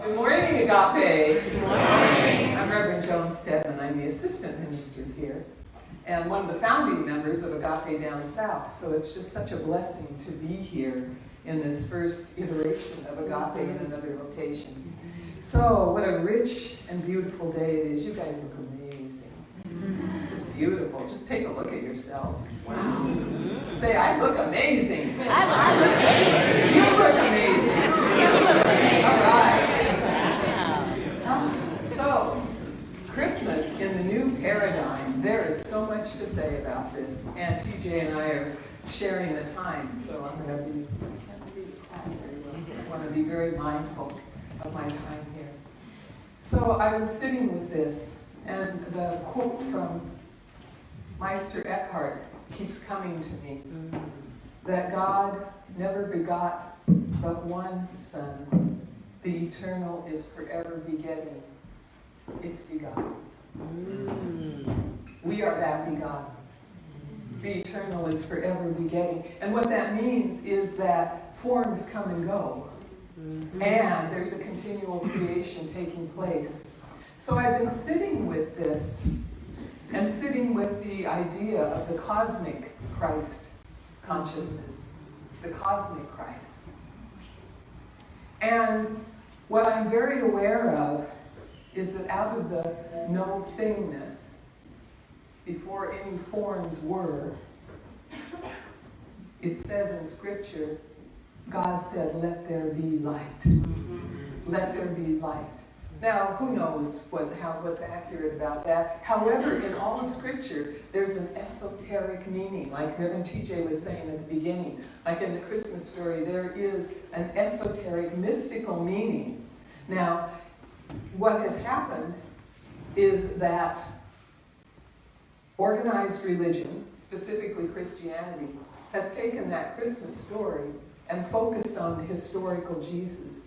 Good morning, Agape. Good morning. I'm Reverend Joan Steadman. I'm the assistant minister here and one of the founding members of Agape down south. So it's just such a blessing to be here in this first iteration of Agape in another location. So what a rich and beautiful day it is. You guys look amazing. Just beautiful. Just take a look at yourselves. Wow. Say, I look amazing. I look amazing. You look amazing. You look amazing. All right. So, Christmas in the new paradigm. There is so much to say about this. And TJ and I are sharing the time, so I'm going to be, I can't see the class very well. I want to be very mindful of my time here. So I was sitting with this, and the quote from Meister Eckhart keeps coming to me, that God never begot but one Son. The eternal is forever begetting. It's begotten. We are that begotten. The eternal is forever begetting. And what that means is that forms come and go. And there's a continual creation taking place. So I've been sitting with this and sitting with the idea of the cosmic Christ consciousness. The cosmic Christ. And what I'm very aware of is that out of the no thingness, before any forms were, it says in Scripture, God said, let there be light. Let there be light. Now, who knows what's accurate about that? However, in all of Scripture, there's an esoteric meaning, like Reverend TJ was saying at the beginning. Like in the Christmas story, there is an esoteric, mystical meaning. Now, what has happened is that organized religion, specifically Christianity, has taken that Christmas story and focused on the historical Jesus.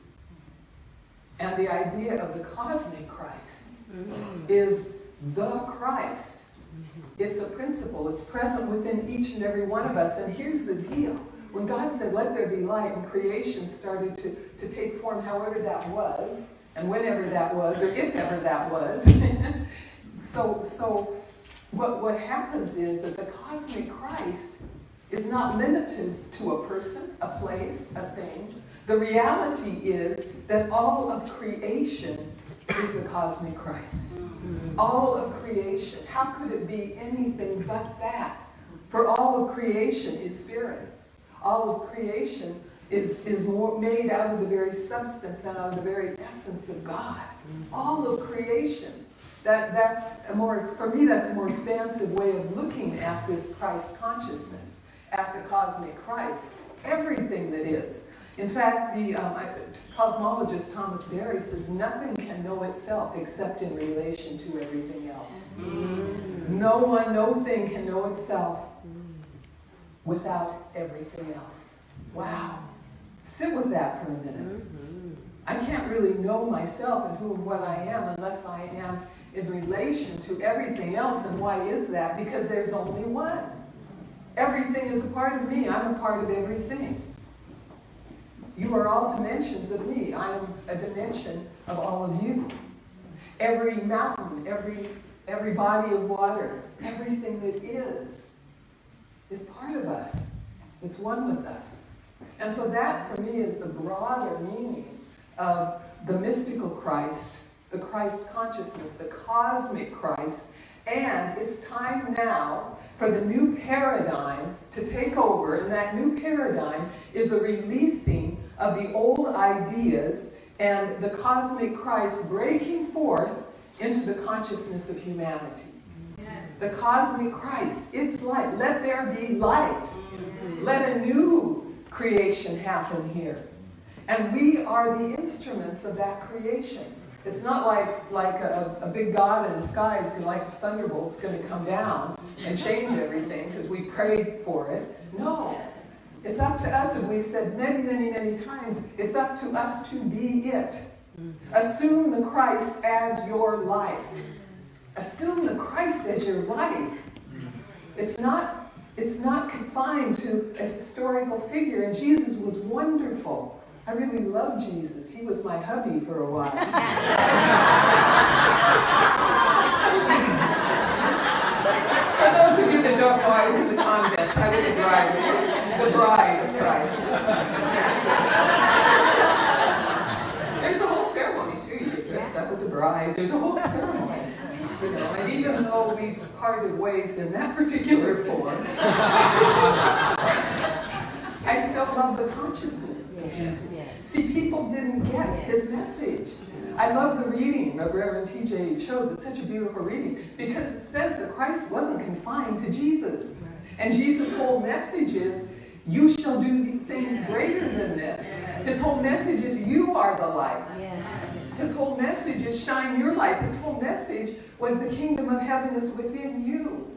And the idea of the cosmic Christ is the Christ. It's a principle. It's present within each and every one of us. And here's the deal. When God said, let there be light, and creation started to take form however that was, and whenever that was, or if ever that was. so what happens is that the cosmic Christ is not limited to a person, a place, a thing. The reality is that all of creation is the cosmic Christ. All of creation. How could it be anything but that? For all of creation is spirit. All of creation is more made out of the very substance and out of the very essence of God. All of creation. For me, that's a more expansive way of looking at this Christ consciousness, at the cosmic Christ. Everything that is. In fact, the cosmologist Thomas Berry says nothing can know itself except in relation to everything else. No thing can know itself without everything else. Wow. Sit with that for a minute. I can't really know myself and who and what I am unless I am in relation to everything else. And why is that? Because there's only one. Everything is a part of me. I'm a part of everything. You are all dimensions of me. I am a dimension of all of you. Every mountain, every body of water, everything that is part of us. It's one with us. And so that, for me, is the broader meaning of the mystical Christ, the Christ consciousness, the cosmic Christ. And it's time now for the new paradigm to take over. And that new paradigm is a releasing of the old ideas and the cosmic Christ breaking forth into the consciousness of humanity. Yes. The cosmic Christ, it's light. Let there be light. Let a new creation happen here. And we are the instruments of that creation. It's not like a big God in the sky is like a thunderbolt's going to come down and change everything because we prayed for it. No. It's up to us, and we said many, many, many times, it's up to us to be it. Assume the Christ as your life. Assume the Christ as your life. It's not confined to a historical figure, and Jesus was wonderful I really love Jesus. He was my hubby for a while. For those of you that don't know, I was in the convent. I was a bride. The bride of Christ. There's a whole ceremony too. You get dressed up as a bride. There's a whole ceremony. You know, and even though we've parted ways in that particular form, I still love the consciousness of Jesus. See, people didn't get his message. I love the reading of Reverend T.J. Cho's. It's such a beautiful reading because it says that Christ wasn't confined to Jesus. And Jesus' whole message is, you shall do things greater than this. His whole message is, you are the light. His whole message is, shine your light. His whole message was the kingdom of heaven is within you.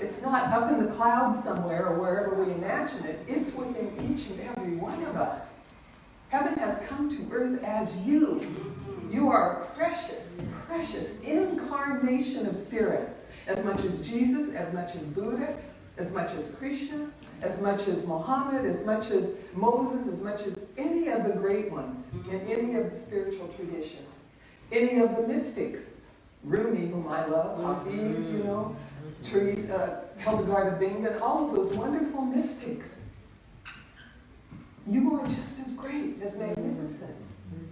It's not up in the clouds somewhere or wherever we imagine it. It's within each and every one of us. Heaven has come to earth as you. You are a precious, precious incarnation of spirit. As much as Jesus, as much as Buddha, as much as Krishna, as much as Muhammad, as much as Moses, as much as any of the great ones in any of the spiritual traditions, any of the mystics, Rumi, whom I love, Hafiz, you know, Teresa, Hildegard of Bingen, all of those wonderful mystics. You are just as great, as magnificent.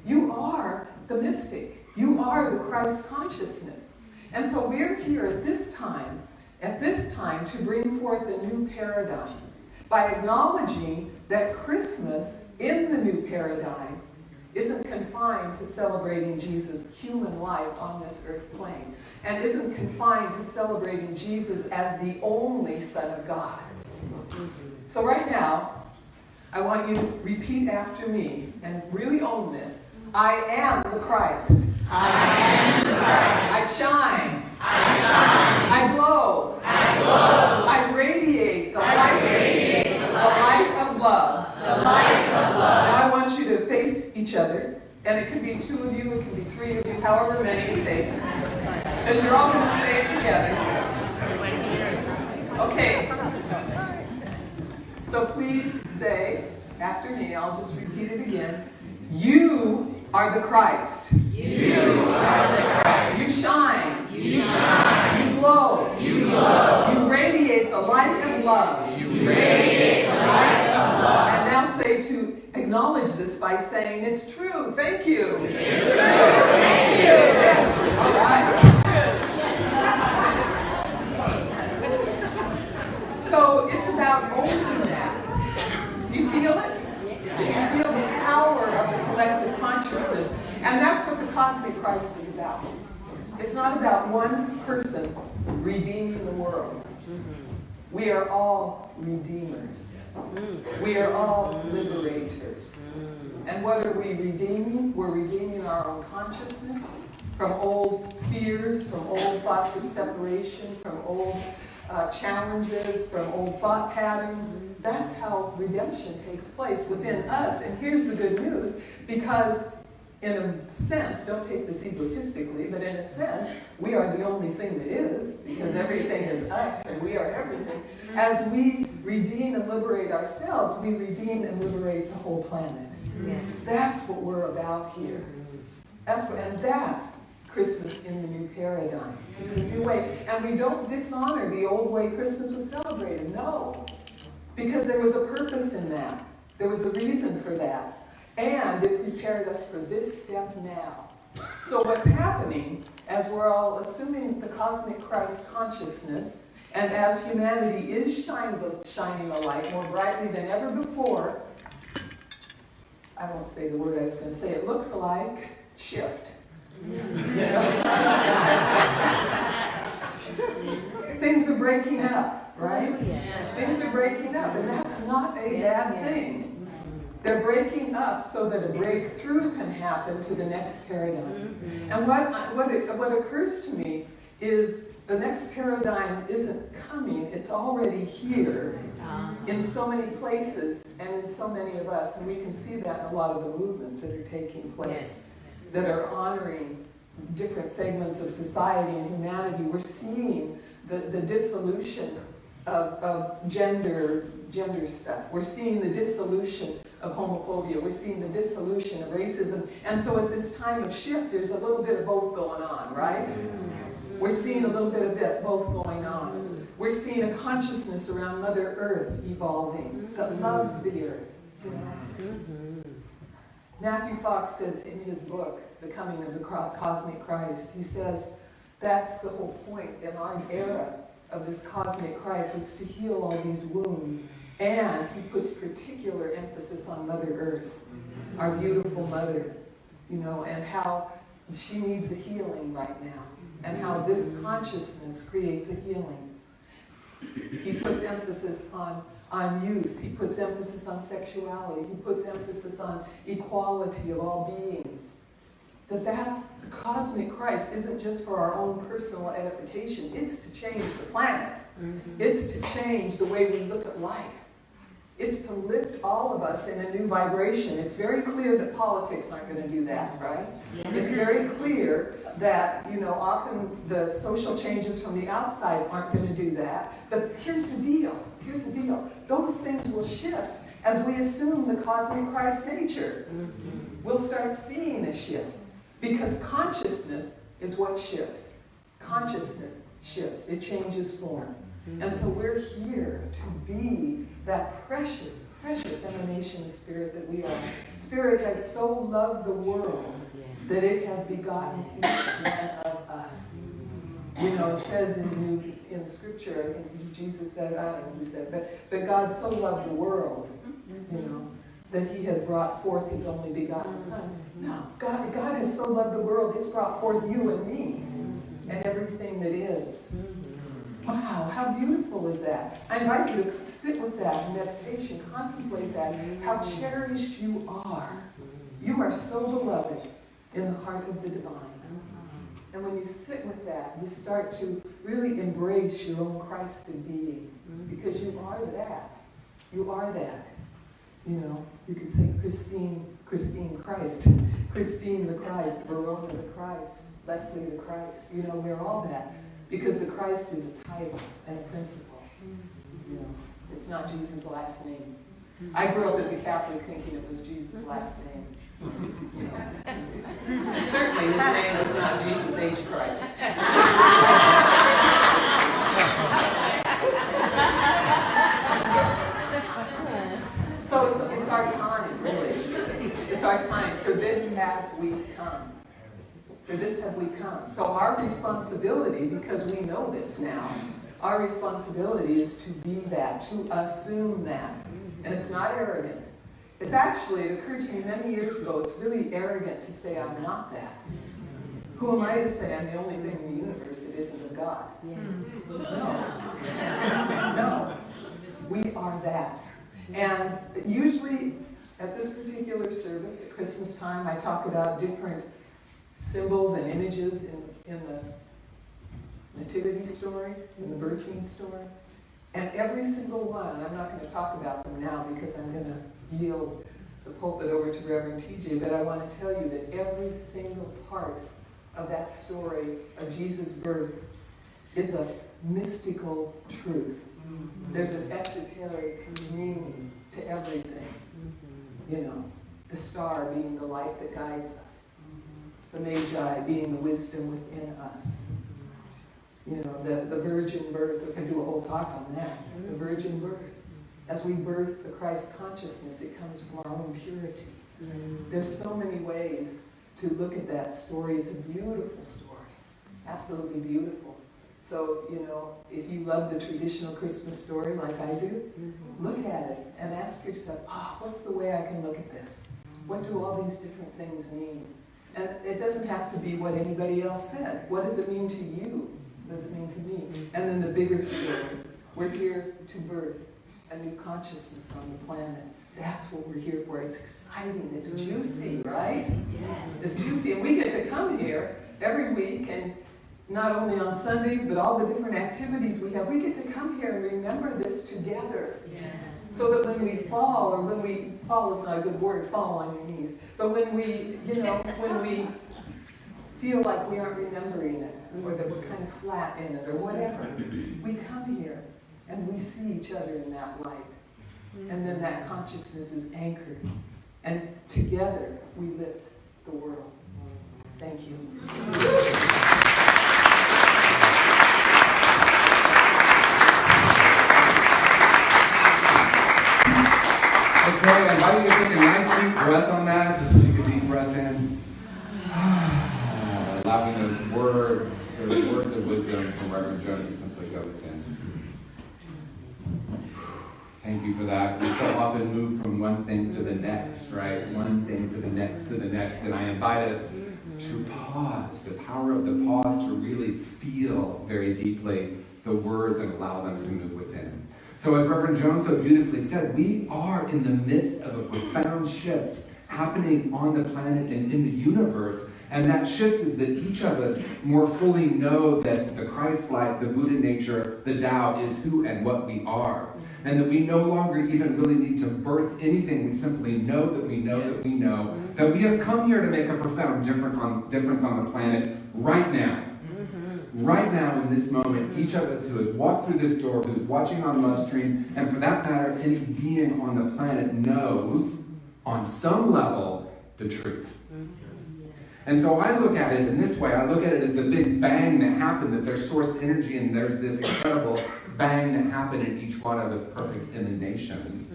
You are the mystic. You are the Christ consciousness. And so we're here at this time to bring forth a new paradigm by acknowledging that Christmas in the new paradigm isn't confined to celebrating Jesus' human life on this earth plane, and isn't confined to celebrating Jesus as the only Son of God. So right now, I want you to repeat after me and really own this. I am the Christ. I am the Christ. I shine. I shine. I glow. I glow. I radiate the light of love. The light of love. Now I want you to face each other, and it can be 2 of you, it can be 3 of you, however many it takes, because you're all going to say it together. Okay. So please say after me, I'll just repeat it again. You are the Christ. You are the Christ. You shine. You shine. You glow. You glow. You radiate the light of love. You radiate the light of love. And now say to acknowledge this by saying, it's true. Thank you. It's true. Thank you. Yes. All right. So it's about owning that. Do you feel it? Do you feel the power of the collective consciousness? And that's what the cosmic Christ is about. It's not about one person redeeming the world. We are all redeemers. We are all liberators. And what are we redeeming? We're redeeming our own consciousness from old fears, from old thoughts of separation, from old challenges, from old thought patterns. That's how redemption takes place within us. And here's the good news, because in a sense, don't take this egotistically, but in a sense, we are the only thing that is, because everything is us and we are everything. As we redeem and liberate ourselves, we redeem and liberate the whole planet. That's what we're about here. That's Christmas in the new paradigm. It's a new way. And we don't dishonor the old way Christmas was celebrated. No. Because there was a purpose in that. There was a reason for that. And it prepared us for this step now. So what's happening, as we're all assuming the cosmic Christ consciousness, and as humanity is shining a light more brightly than ever before, I won't say the word I was going to say, it looks like shift. Things are breaking up, right? Things are breaking up, and that's not a bad thing. They're breaking up so that a breakthrough can happen to the next paradigm. And what occurs to me is the next paradigm isn't coming, it's already here in so many places and in so many of us. And we can see that in a lot of the movements that are taking place, that are honoring different segments of society and humanity. We're seeing the dissolution of gender stuff. We're seeing the dissolution of homophobia. We're seeing the dissolution of racism. And so at this time of shift, there's a little bit of both going on, right? We're seeing a little bit of both going on. We're seeing a consciousness around Mother Earth evolving that loves the earth. You know? Matthew Fox says in his book, The Coming of the Cosmic Christ, he says that's the whole point in our era of this cosmic Christ. It's to heal all these wounds. And he puts particular emphasis on Mother Earth, our beautiful mother, you know, and how she needs a healing right now, and how this consciousness creates a healing. He puts emphasis on youth. He puts emphasis on sexuality. He puts emphasis on equality of all beings. That's the cosmic Christ isn't just for our own personal edification. It's to change the planet. It's to change the way we look at life. It's to lift all of us in a new vibration. It's very clear that politics aren't going to do that, right? It's very clear that, you know, often the social changes from the outside aren't going to do that. But here's the deal. Here's the deal. Those things will shift as we assume the cosmic Christ nature. We'll start seeing a shift. Because consciousness is what shifts. Consciousness shifts. It changes form. And so we're here to be that precious, precious emanation of Spirit that we are. Spirit has so loved the world that it has begotten each one of us. You know, it says in Scripture, I think Jesus said, I don't know who said, but God so loved the world, you know, that he has brought forth his only begotten Son. No, God has so loved the world, it's brought forth you and me and everything that is. Wow, how beautiful is that? I invite you to sit with that in meditation, contemplate that, how cherished you are. You are so beloved in the heart of the divine. And when you sit with that, you start to really embrace your own Christed being, because you are that. You are that. You know, you could say Christine Christ, Christine the Christ, Verona the Christ, Leslie the Christ. You know, we're all that. Because the Christ is a title and a principle. You know, it's not Jesus' last name. I grew up as a Catholic thinking it was Jesus' last name. You know. Certainly his name was not Jesus H. Christ. So it's our time, really. It's our time. For this have we come. For this have we come. So our responsibility, because we know this now, our responsibility is to be that, to assume that. And it's not arrogant. It's actually, it occurred to me many years ago, it's really arrogant to say I'm not that. Who am I to say I'm the only thing in the universe that isn't of God? No. No. We are that. And usually at this particular service, at Christmas time, I talk about different symbols and images in the nativity story, in the birthing story. And every single one, I'm not going to talk about them now because I'm going to yield the pulpit over to Reverend TJ, but I want to tell you that every single part of that story of Jesus' birth is a mystical truth. There's an esoteric meaning to everything. You know, the star being the light that guides us. The Magi being the wisdom within us. You know, the virgin birth, we can do a whole talk on that. The virgin birth. As we birth the Christ consciousness, it comes from our own purity. There's so many ways to look at that story. It's a beautiful story. Absolutely beautiful. So, you know, if you love the traditional Christmas story like I do, look at it and ask yourself, what's the way I can look at this? What do all these different things mean? And it doesn't have to be what anybody else said. What does it mean to you? What does it mean to me? And then the bigger story. We're here to birth a new consciousness on the planet. That's what we're here for. It's exciting. It's juicy, right? It's juicy. And we get to come here every week, and not only on Sundays, but all the different activities we have. We get to come here and remember this together. So that when we fall, or when we fall is not a good word, fall on your knees, but when we, you know, when we feel like we aren't remembering it, or that we're kind of flat in it, or whatever, we come here and we see each other in that light. And then that consciousness is anchored. And together we lift the world. Thank you. Okay, I invite you to take a nice deep breath on that. Just take a deep breath in. Allowing those words of wisdom from Reverend Joan to simply go within. Thank you for that. We so often move from one thing to the next, right? One thing to the next to the next. And I invite us to pause, the power of the pause, to really feel very deeply the words and allow them to move within. So as Reverend Joan so beautifully said, we are in the midst of a profound shift happening on the planet and in the universe. And that shift is that each of us more fully know that the Christ-like, the Buddha nature, the Tao is who and what we are. And that we no longer even really need to birth anything. We simply know that we know that we know that we have come here to make a profound difference on the planet right now. Right now, in this moment, each of us who has walked through this door, who's watching on love stream, and for that matter, any being on the planet knows, on some level, the truth. And so I look at it in this way. I look at it as the big bang that happened, that there's source energy and there's this incredible bang that happened in each one of us, perfect emanations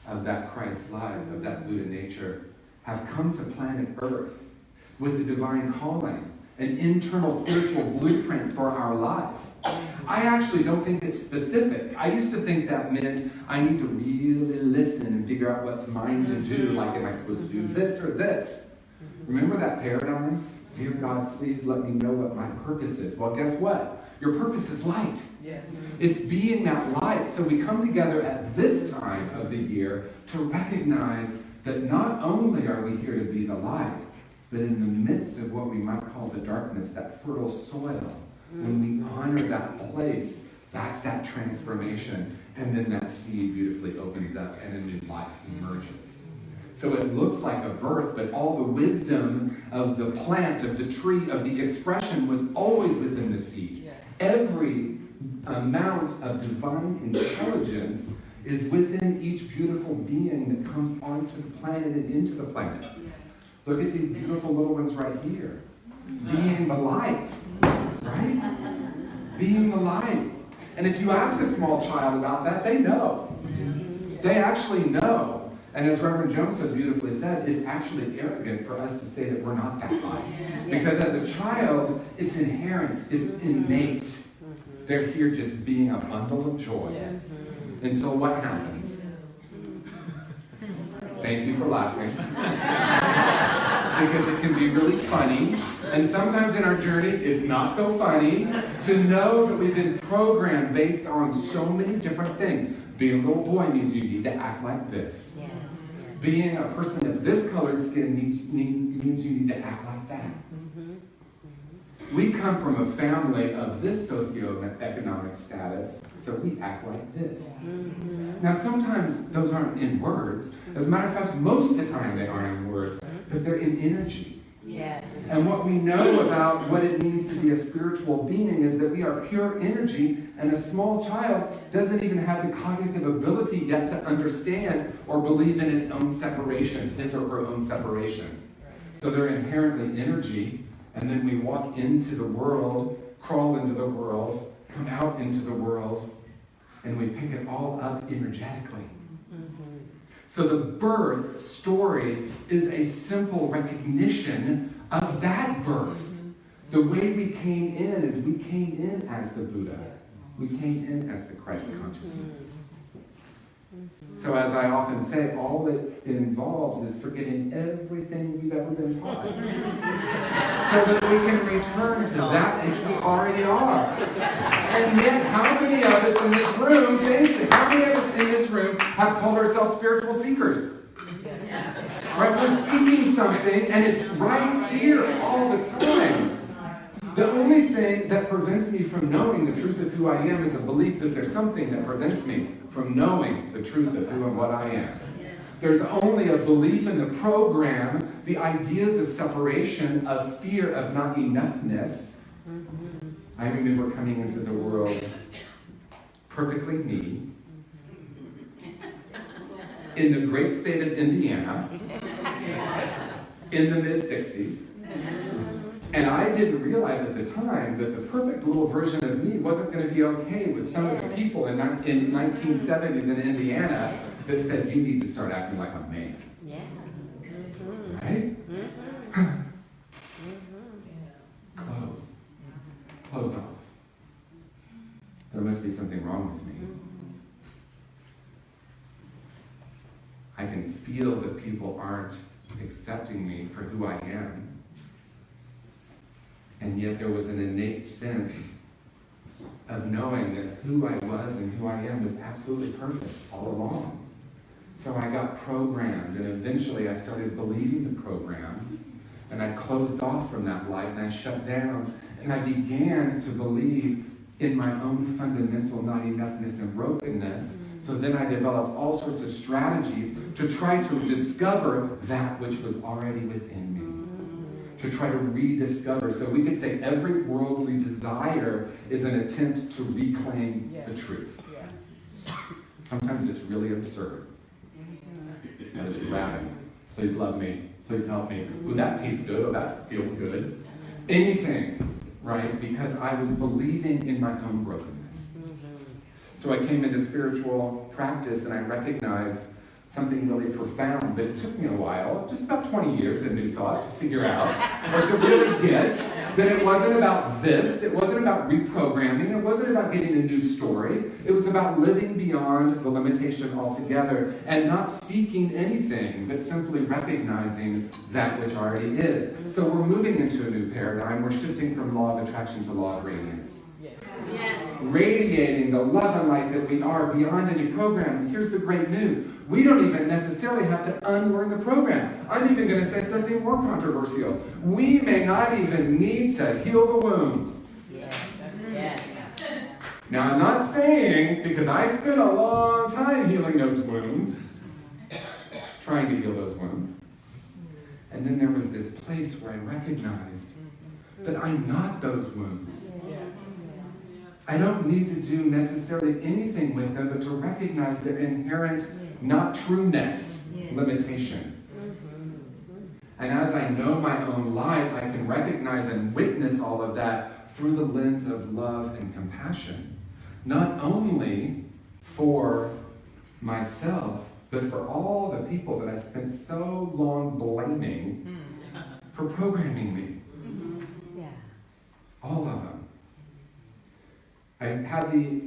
of that Christ life, of that Buddha nature, have come to planet Earth with a divine calling, an internal spiritual blueprint for our life. I actually don't think it's specific. I used to think that meant I need to really listen and figure out what's mine to do, like am I supposed to do this or this? Remember that paradigm? Dear God, please let me know what my purpose is. Well, guess what? Your purpose is light. Yes. It's being that light. So we come together at this time of the year to recognize that not only are we here to be the light, but in the midst of what we might call the darkness, that fertile soil, when we honor that place, that's that transformation. And then that seed beautifully opens up and a new life emerges. So it looks like a birth, but all the wisdom of the plant, of the tree, of the expression was always within the seed. Yes. Every amount of divine intelligence is within each beautiful being that comes onto the planet and into the planet. Look at these beautiful little ones right here. Being the light, right? Being the light. And if you ask a small child about that, they know. They actually know. And as Reverend Joan so beautifully said, it's actually arrogant for us to say that we're not that light. Because as a child, it's inherent, it's innate. They're here just being a bundle of joy. Until what happens? Thank you for laughing. Because it can be really funny. And sometimes in our journey, it's not so funny to know that we've been programmed based on so many different things. Being a little boy means you need to act like this. Being a person of this colored skin means you need to act like that. We come from a family of this socioeconomic status, so we act like this. Now, sometimes those aren't in words. As a matter of fact, most of the time they aren't in words, but they're in energy. Yes. And what we know about what it means to be a spiritual being is that we are pure energy, and a small child doesn't even have the cognitive ability yet to understand or believe in its own separation, his or her own separation. So they're inherently energy, and then we walk into the world, crawl into the world, come out into the world, and we pick it all up energetically. So the birth story is a simple recognition of that birth. The way we came in is we came in as the Buddha. We came in as the Christ consciousness. So as I often say, all it involves is forgetting everything we've ever been taught. So that we can return to that which we already are. And yet, how many of us in this room, how many of us in this room have called ourselves spiritual seekers? Right? We're seeking something, and it's right here all the time. The only thing that prevents me from knowing the truth of who I am is a belief that there's something that prevents me from knowing the truth of who and what I am. There's only a belief in the program, the ideas of separation, of fear of not enoughness. I remember coming into the world perfectly me, in the great state of Indiana in the mid-60s. And I didn't realize at the time that the perfect little version of me wasn't going to be okay with some of the people in 1970s in Indiana that said, you need to start acting like a man. Yeah. Right? Close off. There must be something wrong with me. I can feel that people aren't accepting me for who I am. And yet there was an innate sense of knowing that who I was and who I am was absolutely perfect all along. So I got programmed, and eventually I started believing the program, and I closed off from that light, and I shut down, and I began to believe in my own fundamental not enoughness and brokenness. So then I developed all sorts of strategies to try to discover that which was already within me. To try to rediscover. So we could say every worldly desire is an attempt to reclaim the truth. Sometimes it's really absurd. That is grabbing. Please love me. Please help me. Oh, that tastes good. Oh, that feels good. Anything, right? Because I was believing in my own brokenness. So I came into spiritual practice and I recognized something really profound, but it took me a while, just about 20 years of new thought to figure out, or to really get that it wasn't about this, it wasn't about reprogramming, it wasn't about getting a new story, it was about living beyond the limitation altogether and not seeking anything, but simply recognizing that which already is. So we're moving into a new paradigm, we're shifting from law of attraction to law of radiance. Yes. Radiating the love and light that we are beyond any program. Here's the great news. We don't even necessarily have to unlearn the program. I'm even going to say something more controversial. We may not even need to heal the wounds. Yes. Yes. Now, I'm not saying, because I spent a long time healing those wounds, trying to heal those wounds. And then there was this place where I recognized that I'm not those wounds. I don't need to do necessarily anything with them, but to recognize their inherent not trueness, limitation. And as I know my own light, I can recognize and witness all of that through the lens of love and compassion. Not only for myself, but for all the people that I spent so long blaming for programming me. All of them. I had the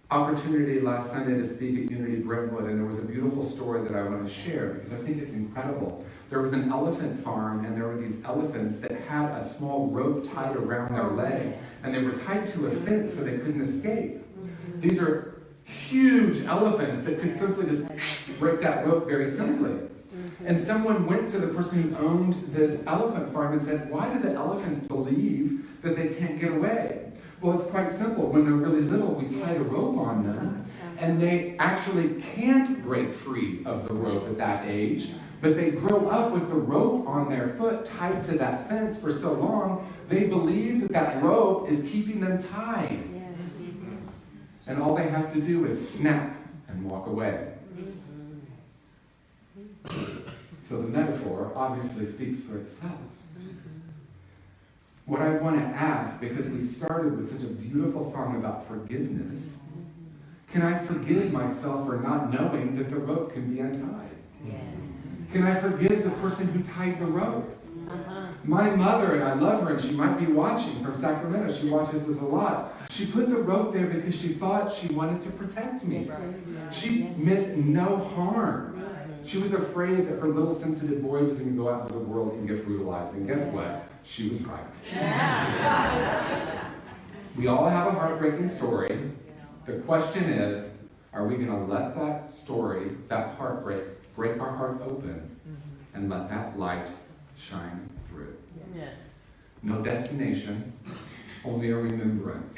opportunity last Sunday to speak at Unity Brentwood, and there was a beautiful story that I want to share because I think it's incredible. There was an elephant farm, and there were these elephants that had a small rope tied around their leg, and they were tied to a fence so they couldn't escape. These are huge elephants that could simply just break that rope very simply. And someone went to the person who owned this elephant farm and said, why do the elephants believe that they can't get away? Well, it's quite simple. When they're really little, we tie the rope on them, and they actually can't break free of the rope at that age, but they grow up with the rope on their foot tied to that fence for so long, they believe that that rope is keeping them tied. Yes. And all they have to do is snap and walk away. So the metaphor obviously speaks for itself. What I want to ask, because we started with such a beautiful song about forgiveness, can I forgive myself for not knowing that the rope can be untied? Yes. Can I forgive the person who tied the rope? My mother, and I love her, and she might be watching from Sacramento, she watches this a lot. She put the rope there because she thought she wanted to protect me. She meant no harm. She was afraid that her little sensitive boy was going to go out into the world and get brutalized. And guess what? She was right. We all have a heartbreaking story. The question is, are we going to let that story, that heartbreak, break our heart open and let that light shine through? Yes. No destination, only a remembrance.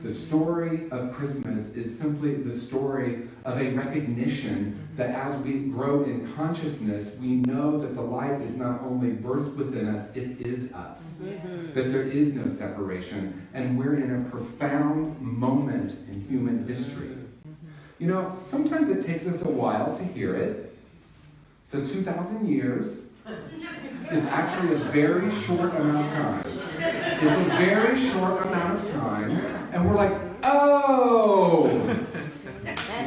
The story of Christmas is simply the story of a recognition that as we grow in consciousness, we know that the light is not only birthed within us, it is us. That there is no separation, and we're in a profound moment in human history. You know, sometimes it takes us a while to hear it. So 2,000 years is actually a very short amount of time. It's a very short amount of time. And we're like, oh,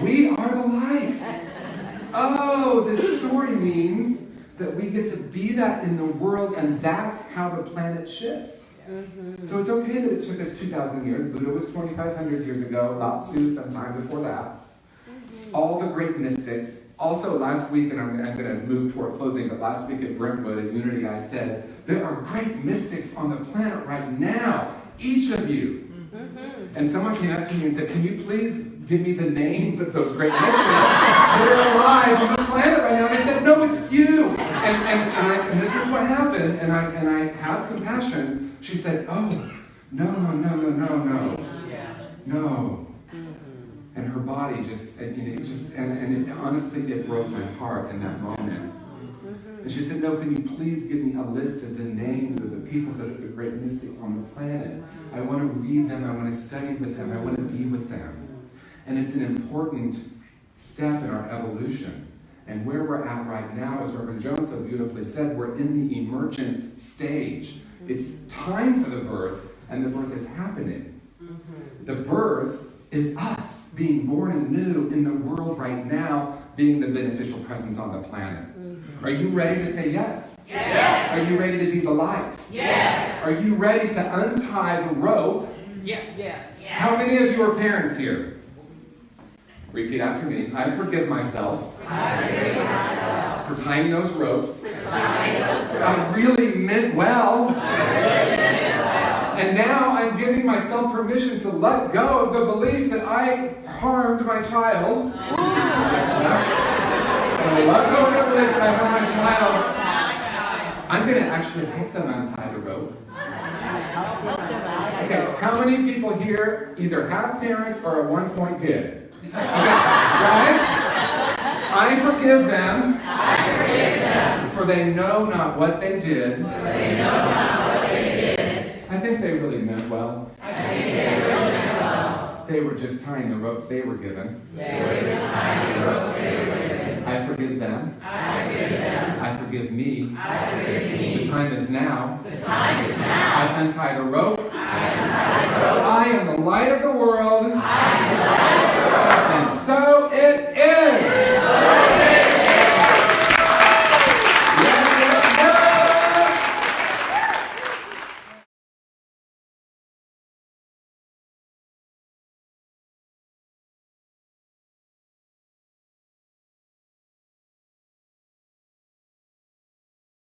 we are the light. Oh, this story means that we get to be that in the world, and that's how the planet shifts. So it's okay that it took us 2,000 years. Buddha was 2,500 years ago, Lao Tzu sometime before that. All the great mystics. Also last week, and I'm going to move toward closing, but last week at Brentwood at Unity I said, there are great mystics on the planet right now, each of you. And someone came up to me and said, can you please give me the names of those great mystics that are alive on the planet right now? And I said, no, it's you. And this is what happened, and I have compassion. She said, oh, no. And her body just, honestly, it broke my heart in that moment. And she said, no, can you please give me a list of the names of the people that are the great mystics on the planet? I want to read them, I want to study with them, I want to be with them. And it's an important step in our evolution. And where we're at right now, as Reverend Joan so beautifully said, we're in the emergence stage. It's time for the birth, and the birth is happening. The birth is us being born anew in the world right now, being the beneficial presence on the planet. Are you ready to say yes? Yes. Are you ready to be the light? Yes. Are you ready to untie the rope? Yes. Yes. How many of you are parents here? Repeat after me. I forgive myself. For tying those ropes. I really meant well. And now I'm giving myself permission to let go of the belief that I harmed my child. And let go of the belief that I harmed my child. I'm going to actually help them untie the rope. Okay, how many people here either have parents or at one point did? Okay, right? I forgive them. For they know not what they did. I think they really meant well. They were just tying the ropes they were given. I forgive them. I forgive me. The time is now. I untie the rope. I am the light of the world.